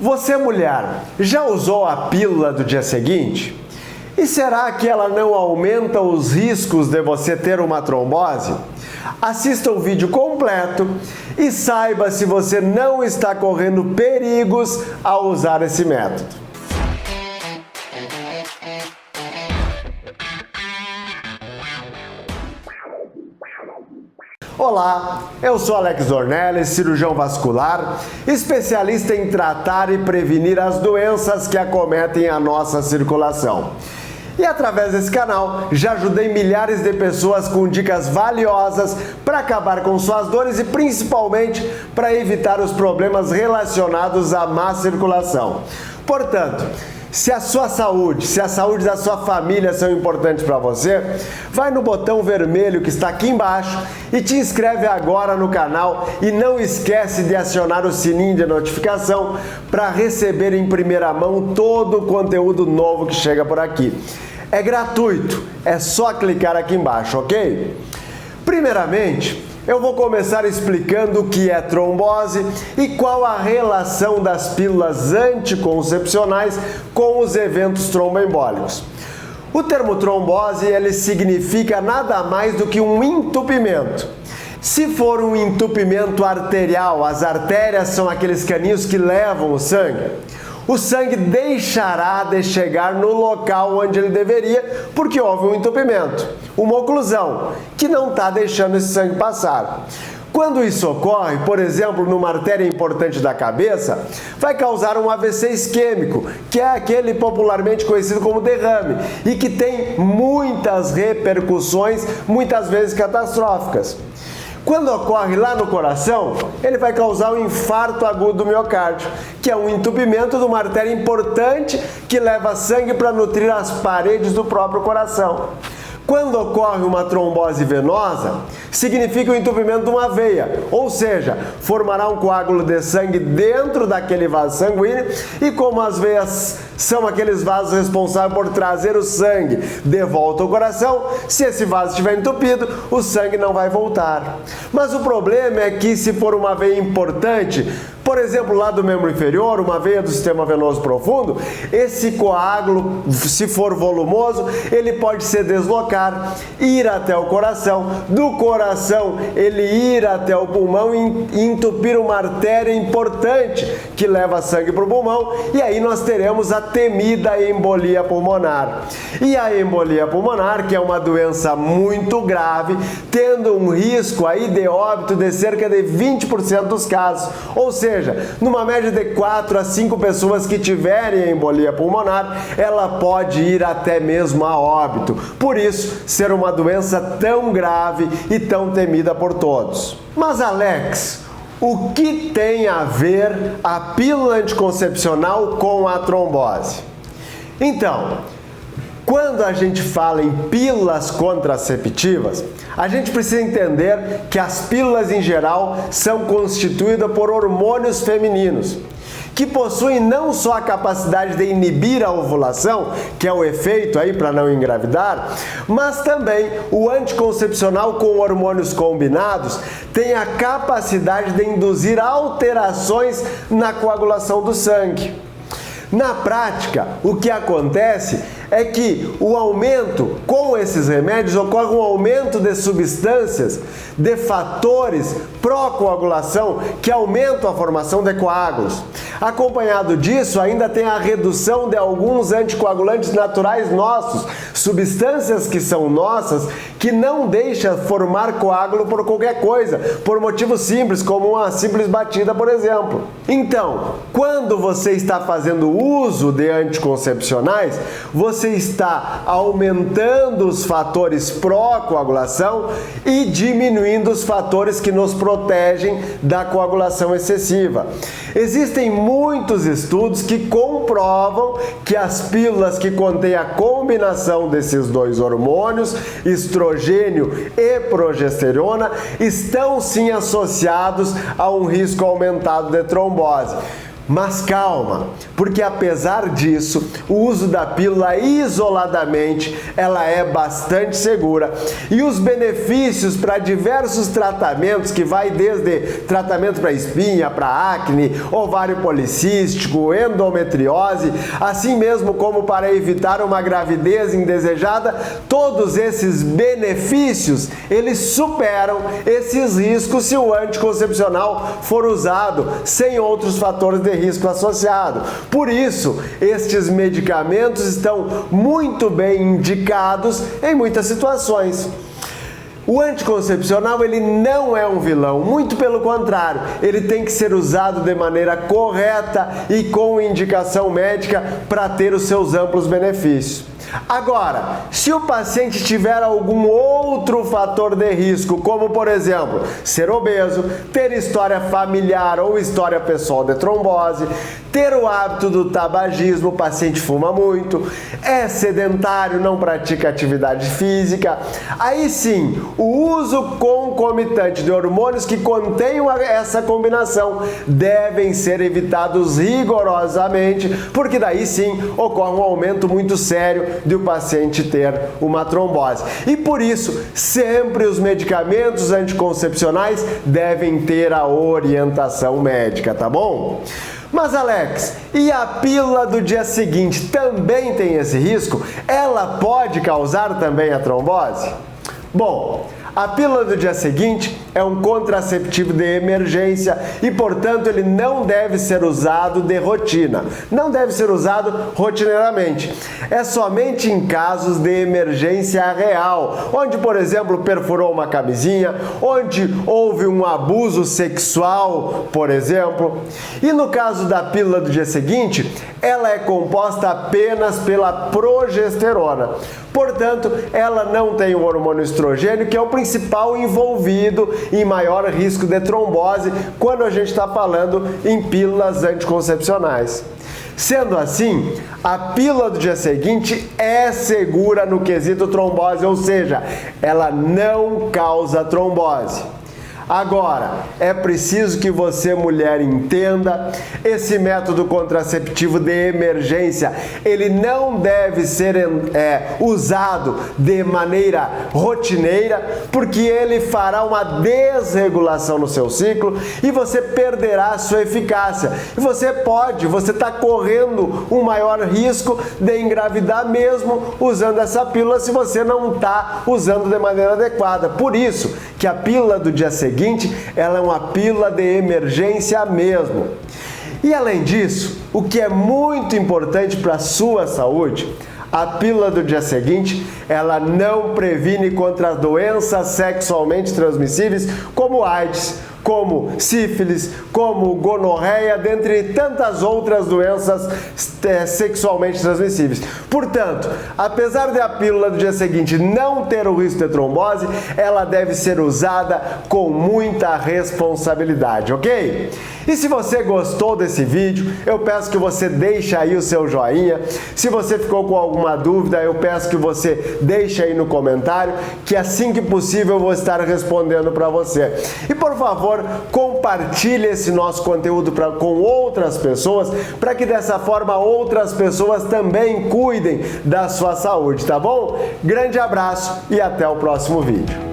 Você, mulher, já usou a pílula do dia seguinte? E será que ela não aumenta os riscos de você ter uma trombose? Assista o vídeo completo e saiba se você não está correndo perigos ao usar esse método. Olá, eu sou Alex Ornelis, cirurgião vascular, especialista em tratar e prevenir as doenças que acometem a nossa circulação. E através desse canal já ajudei milhares de pessoas com dicas valiosas para acabar com suas dores e principalmente para evitar os problemas relacionados à má circulação. Portanto, se a sua saúde, se a saúde da sua família são importantes para você, vai no botão vermelho que está aqui embaixo e te inscreve agora no canal e não esquece de acionar o sininho de notificação para receber em primeira mão todo o conteúdo novo que chega por aqui. É gratuito, é só clicar aqui embaixo, ok? Primeiramente, eu vou começar explicando o que é trombose e qual a relação das pílulas anticoncepcionais com os eventos tromboembólicos. O termo trombose, ele significa nada mais do que um entupimento. Se for um entupimento arterial, as artérias são aqueles caninhos que levam o sangue deixará de chegar no local onde ele deveria, porque houve um entupimento, uma oclusão, que não está deixando esse sangue passar. Quando isso ocorre, por exemplo, numa artéria importante da cabeça, vai causar um AVC isquêmico, que é aquele popularmente conhecido como derrame, e que tem muitas repercussões, muitas vezes catastróficas. Quando ocorre lá no coração, ele vai causar um infarto agudo do miocárdio, que é um entupimento de uma artéria importante que leva sangue para nutrir as paredes do próprio coração. Quando ocorre uma trombose venosa, significa o entupimento de uma veia, ou seja, formará um coágulo de sangue dentro daquele vaso sanguíneo e como as veias são aqueles vasos responsáveis por trazer o sangue de volta ao coração, se esse vaso estiver entupido, o sangue não vai voltar. Mas o problema é que se for uma veia importante, por exemplo, lá do membro inferior, uma veia do sistema venoso profundo, esse coágulo, se for volumoso, ele pode se deslocar, ir até o coração, do coração ele ir até o pulmão e entupir uma artéria importante que leva sangue para o pulmão, e aí nós teremos a temida embolia pulmonar. E a embolia pulmonar, que é uma doença muito grave, tendo um risco aí de óbito de cerca de 20% dos casos, ou seja, numa média de 4 a 5 pessoas que tiverem embolia pulmonar, ela pode ir até mesmo a óbito. Por isso, ser uma doença tão grave e tão temida por todos. Mas Alex, o que tem a ver a pílula anticoncepcional com a trombose? Então, quando a gente fala em pílulas contraceptivas, a gente precisa entender que as pílulas em geral são constituídas por hormônios femininos, que possuem não só a capacidade de inibir a ovulação, que é o efeito aí para não engravidar, mas também o anticoncepcional com hormônios combinados tem a capacidade de induzir alterações na coagulação do sangue. Na prática, o que acontece é que o aumento, com esses remédios, ocorre um aumento de substâncias, de fatores pró-coagulação que aumentam a formação de coágulos. Acompanhado disso, ainda tem a redução de alguns anticoagulantes naturais nossos, substâncias que são nossas, que não deixam formar coágulo por qualquer coisa, por motivo simples, como uma simples batida, por exemplo. Então, quando você está fazendo uso de anticoncepcionais, você está aumentando os fatores pró-coagulação e diminuindo os fatores que nos protegem da coagulação excessiva. Existem muitos estudos que comprovam que as pílulas que contêm a combinação desses dois hormônios, estrogênio e progesterona, estão sim associados a um risco aumentado de trombose. Mas calma, porque apesar disso, o uso da pílula isoladamente, ela é bastante segura e os benefícios para diversos tratamentos, que vai desde tratamento para espinha, para acne, ovário policístico, endometriose, assim mesmo como para evitar uma gravidez indesejada, todos esses benefícios, eles superam esses riscos se o anticoncepcional for usado sem outros fatores de risco associado. Por isso, estes medicamentos estão muito bem indicados em muitas situações. O anticoncepcional, ele não é um vilão, muito pelo contrário, ele tem que ser usado de maneira correta e com indicação médica para ter os seus amplos benefícios. Agora, se o paciente tiver algum outro fator de risco, como por exemplo, ser obeso, ter história familiar ou história pessoal de trombose, ter o hábito do tabagismo, o paciente fuma muito, é sedentário, não pratica atividade física, aí sim, o uso concomitante de hormônios que contenham essa combinação devem ser evitados rigorosamente, porque daí sim ocorre um aumento muito sério de o paciente ter uma trombose. E por isso, sempre os medicamentos anticoncepcionais devem ter a orientação médica, tá bom? Mas Alex, e a pílula do dia seguinte também tem esse risco? Ela pode causar também a trombose? Bom, a pílula do dia seguinte é um contraceptivo de emergência e, portanto, ele não deve ser usado de rotina. Não deve ser usado rotineiramente. É somente em casos de emergência real, onde, por exemplo, perfurou uma camisinha, onde houve um abuso sexual, por exemplo. E no caso da pílula do dia seguinte, ela é composta apenas pela progesterona. Portanto, ela não tem o hormônio estrogênio, que é o principal envolvido em maior risco de trombose quando a gente está falando em pílulas anticoncepcionais. Sendo assim, a pílula do dia seguinte é segura no quesito trombose, ou seja, ela não causa trombose. Agora, é preciso que você, mulher, entenda, esse método contraceptivo de emergência, ele não deve ser usado de maneira rotineira, porque ele fará uma desregulação no seu ciclo e você perderá a sua eficácia. E você está correndo um maior risco de engravidar mesmo usando essa pílula se você não está usando de maneira adequada. Por isso que a pílula do dia seguinte, ela é uma pílula de emergência mesmo. E além disso, o que é muito importante para a sua saúde, a pílula do dia seguinte, ela não previne contra doenças sexualmente transmissíveis como AIDS, como sífilis, como gonorreia, dentre tantas outras doenças sexualmente transmissíveis. Portanto, apesar de a pílula do dia seguinte não ter o risco de trombose, ela deve ser usada com muita responsabilidade, ok? E se você gostou desse vídeo, eu peço que você deixe aí o seu joinha. Se você ficou com alguma dúvida, eu peço que você deixe aí no comentário, que assim que possível eu vou estar respondendo para você. E por favor, compartilhe esse nosso conteúdo com outras pessoas, para que dessa forma outras pessoas também cuidem da sua saúde, tá bom? Grande abraço e até o próximo vídeo.